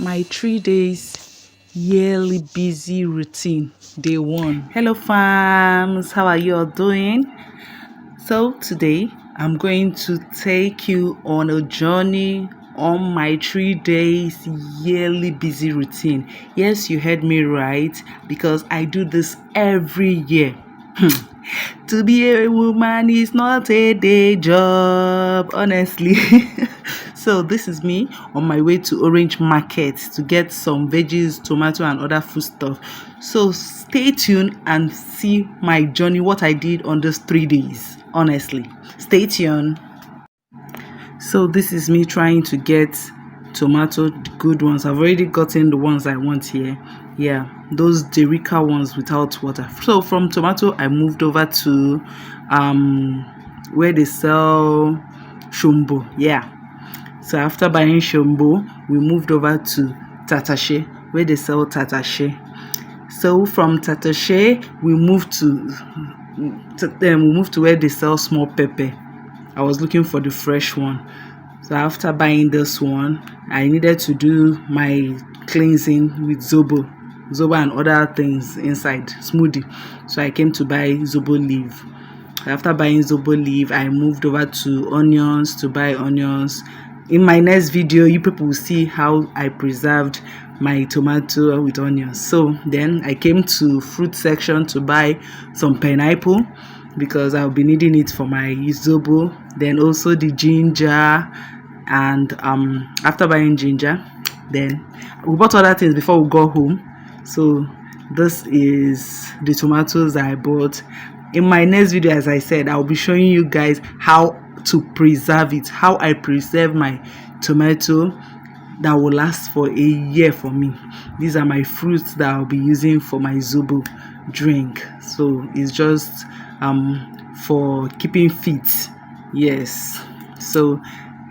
My 3 days yearly busy routine, day one. Hello fams, how are you all doing? So today I'm going to take you on a journey on my 3 days yearly busy routine. Yes, you heard me right, because I do this every year. To be a woman is not a day job, honestly. So this is me on my way to Orange Market to get some veggies, tomato and other food stuff. So stay tuned and see my journey, what I did on those 3 days. Honestly, stay tuned. So this is me trying to get tomato, the good ones. I've already gotten the ones I want here. Yeah, those Derica ones without water. So from tomato I moved over to where they sell Shumbo. Yeah, so after buying Shumbo, we moved over to Tatashe, where they sell Tatashe. So from Tatashe we moved to where they sell small pepper. I was looking for the fresh one. So after buying this one, I needed to do my cleansing with Zobo and other things inside Smoothie. So I came to buy Zobo leaf. After buying Zobo leaf, I moved over to onions to buy onions. In my next video, you people will see how I preserved my tomato with onions. So then I came to fruit section to buy some pineapple, because I'll be needing it for my Zobo. Then also the ginger, and after buying ginger, then we bought other things before we got home. So this is the tomatoes I bought. In my next video, as I said, I'll be showing you guys how to preserve it, how I preserve my tomato that will last for a year for me. These are my fruits that I'll be using for my Zobo drink. So it's just for keeping fit. Yes, so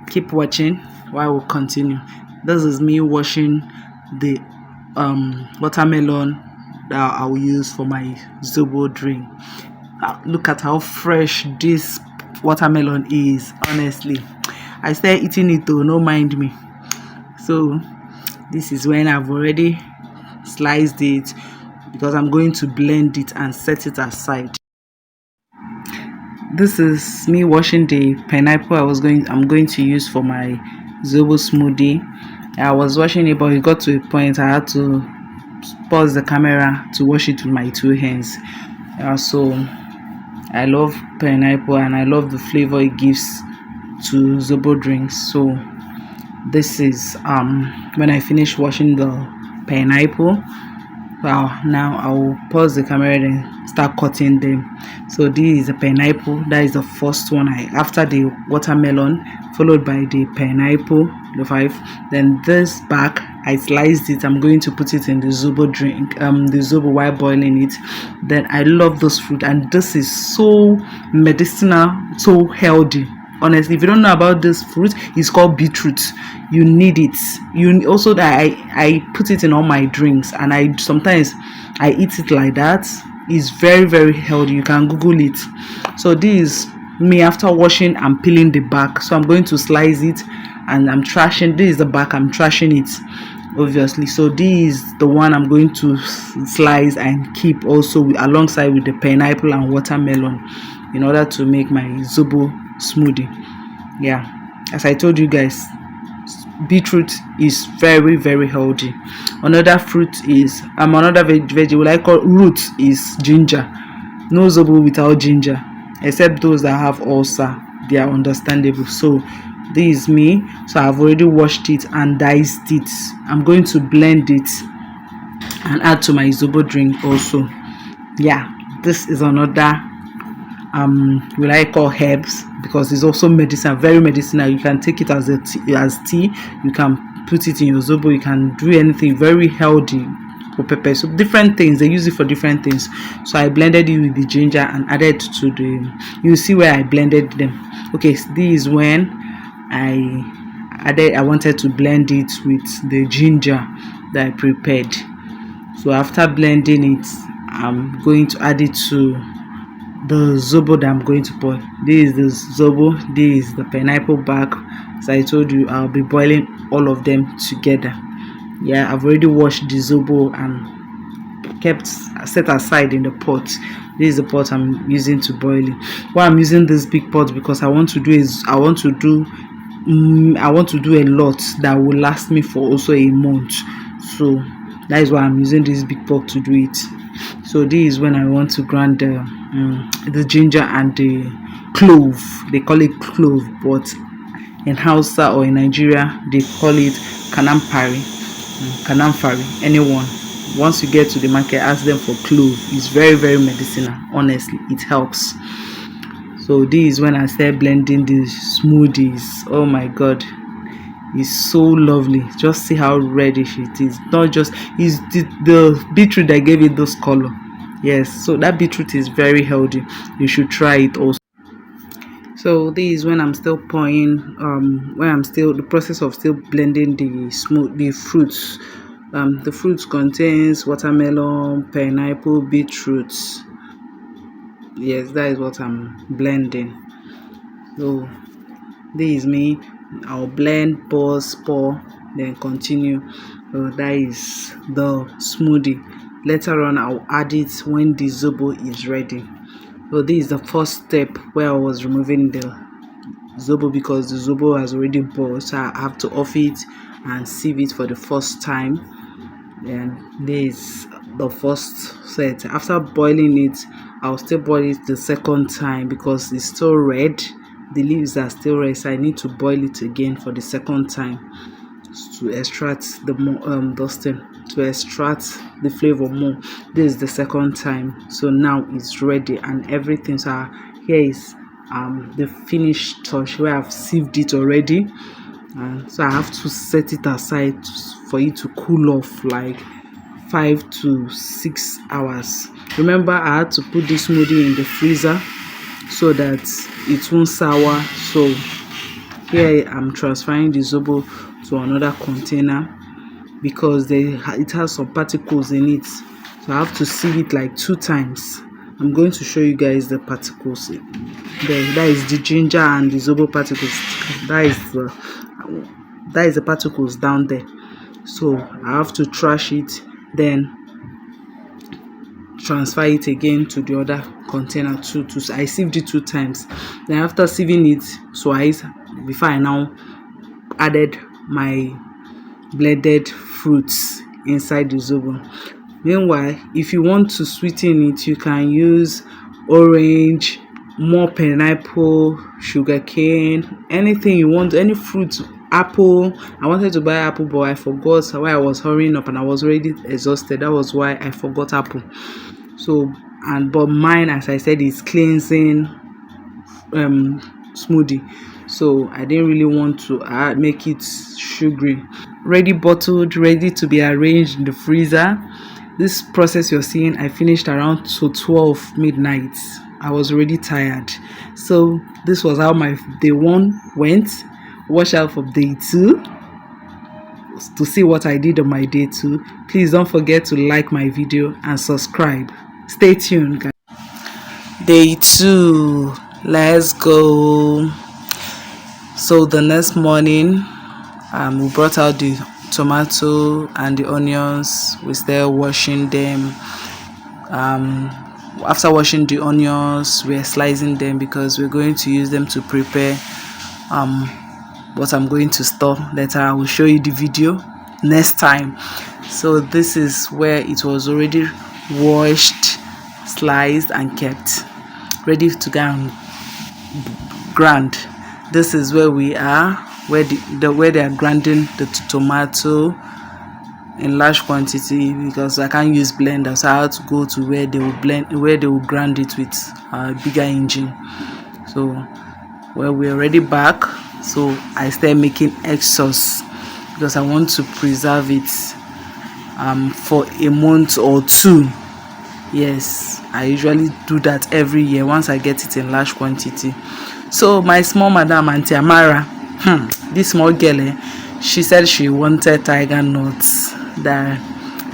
keep watching while we continue. This is me washing the watermelon that I'll use for my Zobo drink. Look at how fresh this watermelon is. Honestly, I started eating it though, no mind me. So this is when I've already sliced it, because I'm going to blend it and set it aside. This is me washing the pineapple I'm going to use for my Zobo smoothie. I was washing it, but it got to a point I had to pause the camera to wash it with my 2 hands. So I love pineapple and I love the flavor it gives to Zobo drinks. So this is when I finish washing the pineapple. Wow, now I will pause the camera and start cutting them. So this is the pineapple. That is the first one. After the watermelon, followed by the pineapple, the 5. Then this back, I sliced it. I'm going to put it in the Zobo drink, the Zobo while boiling it. Then I love this fruit, and this is so medicinal, so healthy. Honestly, if you don't know about this fruit, it's called beetroot. You need it. You also, that I put it in all my drinks, and I sometimes eat it like that. It's very, very healthy. You can Google it. So this is me after washing and peeling the back. So I'm going to slice it, and I'm trashing. This is the back. I'm trashing it, obviously. So this is the one I'm going to slice and keep also alongside with the pineapple and watermelon, in order to make my Zobo smoothie. Yeah, as I told you guys, beetroot is very, very healthy. Another fruit is another vegetable I call root is ginger. No Zobo without ginger, except those that have ulcer. They are understandable. So this is me. So I've already washed it and diced it. I'm going to blend it and add to my Zobo drink also. Yeah, this is another will I call herbs, because it's also medicine, very medicinal. You can take it as tea. You can put it in your Zobo. You can do anything. Very healthy for pepper. So different things, they use it for different things. So I blended it with the ginger and added to the. You see where I blended them. Okay, so this is when I wanted to blend it with the ginger that I prepared. So after blending it, I'm going to add it to the Zobo that I'm going to boil. This is the Zobo, this is the pineapple back. As I told you, I'll be boiling all of them together. Yeah, I've already washed the zobo and kept set aside in the pot. This is the pot I'm using to boil it. Why I'm using this big pot, because I want to do a lot that will last me for also a month. So that is why I'm using this big pot to do it. So this is when I want to grind the ginger and the clove. They call it clove, but in Hausa or in Nigeria they call it kanamfari. Anyone, once you get to the market, ask them for clove. It's very, very medicinal. Honestly, it helps. So this is when I start blending these smoothies. Oh my god, it's so lovely. Just see how reddish it is. Not just is the beetroot that gave it those color. Yes, so that beetroot is very healthy. You should try it also. So this is when I'm still pouring, when I'm still the process of still blending the fruits. The fruits contains watermelon, pineapple, beetroot. Yes, that is what I'm blending. So this is me. I'll blend, pause, pour, then continue. So that is the smoothie. Later on I'll add it when the zobo is ready. So this is the first step where I was removing the zobo, because the zobo has already boiled, so I have to off it and sieve it for the first time. And this is the first set. After boiling it, I'll still boil it the second time because it's still red. The leaves are still red, so I need to boil it again for the second time to extract the dusting, to extract the flavor more. This is the second time, so now it's ready and everything. So here is the finished touch where I've sieved it already, so I have to set it aside for it to cool off like 5 to 6 hours. Remember, I had to put this smoothie in the freezer so that it won't sour. So here I'm transferring the zobo to another container because it has some particles in it, so I have to sieve it like 2 times. I'm going to show you guys the particles there. That is the ginger and the zobo particles. That is the particles down there. So I have to trash it, then transfer it again to the other container too. I sieved it 2 times. Then after sieving it before I now added my blended fruits inside the zobo. Meanwhile, if you want to sweeten it, you can use orange, more pineapple, sugarcane, anything you want, any fruit. Apple. I wanted to buy apple, but I forgot while I was hurrying up and I was already exhausted. That was why I forgot apple. So but mine, as I said, is cleansing smoothie, so I didn't really want to make it sugary. Ready bottled, ready to be arranged in the freezer. This process you're seeing, I finished around 12 midnight. I was already tired, so this was how my day 1 went. Watch out for day 2 to see what I did on my day 2. Please don't forget to like my video and subscribe. Stay tuned, guys. Day 2, let's go. So the next morning, we brought out the tomato and the onions. We started washing them. After washing the onions, we're slicing them because we're going to use them to prepare what I'm going to store later. I will show you the video next time. So this is where it was already washed, sliced and kept ready to go and grind. This is where we are, where they are grinding the tomato in large quantity, because I can't use blender, so I had to go to where they will grind it with a bigger engine. So we're already back, so I started making egg sauce because I want to preserve it for a month or 2. Yes, I usually do that every year once I get it in large quantity. So my small madam, Auntie Amara, this small girl, she said she wanted tiger nuts, that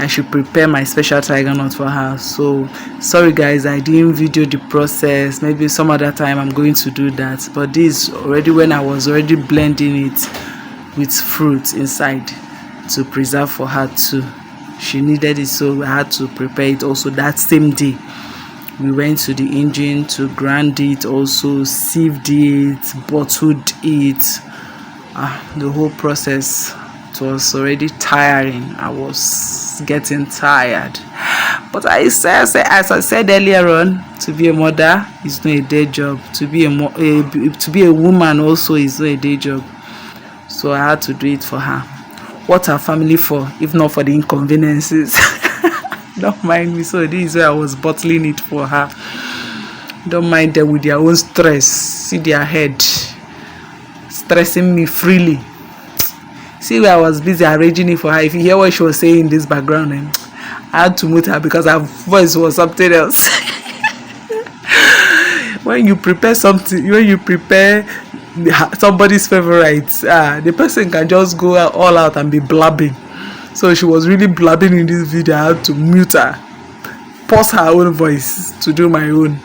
I should prepare my special tiger nut for her. So sorry guys, I didn't video the process. Maybe some other time I'm going to do that, but this already when I was already blending it with fruit inside. to preserve for her too. She needed it, so I had to prepare it also that same day. We went to the engine to grind it, also sieved it, bottled it. The whole process, it was already tiring. I was getting tired. But as I said earlier on, to be a mother is not a day job. To be a woman also is not a day job. So I had to do it for her. What are family for, if not for the inconveniences? Don't mind me. So this is where I was bottling it for her. Don't mind them with their own stress. See their head stressing me freely. See where I was busy arranging it for her. If you hear what she was saying in this background, I had to mute her because her voice was something else. When you prepare something, when you prepare somebody's favorite, the person can just go all out and be blabbing. So she was really blabbing in this video. I had to mute her, pause her own voice to do my own.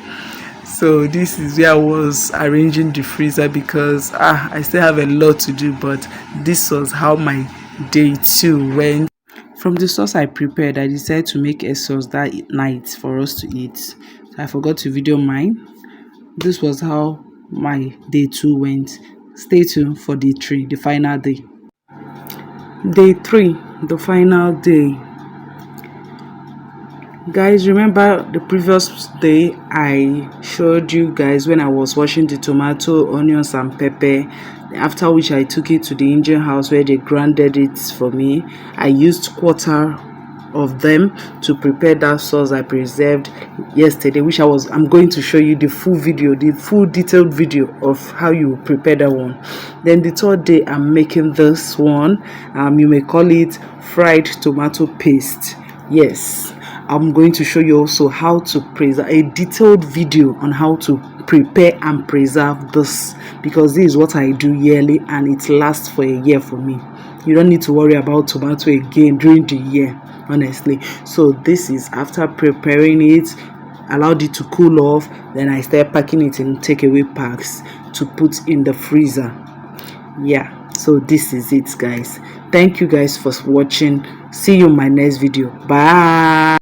So this is where I was arranging the freezer because I still have a lot to do, but this was how my day 2 went. From the sauce I prepared, I decided to make a sauce that night for us to eat. So I forgot to video mine. This was how my day 2 went. Stay tuned for day 3, the final day. Day 3, the final day. Guys, remember the previous day I showed you guys when I was washing the tomato, onions and pepper, after which I took it to the engine house where they grinded it for me. I used quarter of them to prepare that sauce I preserved yesterday, which I'm going to show you the full video, the full detailed video of how you prepare that one. Then the 3rd day I'm making this one. You may call it fried tomato paste. Yes, I'm going to show you also how to preserve, a detailed video on how to prepare and preserve this, because this is what I do yearly and it lasts for a year for me. You don't need to worry about tomato again during the year, honestly. So this is after preparing it, allowed it to cool off, then I start packing it in takeaway packs to put in the freezer. Yeah, so this is it, guys. Thank you guys for watching. See you in my next video. Bye.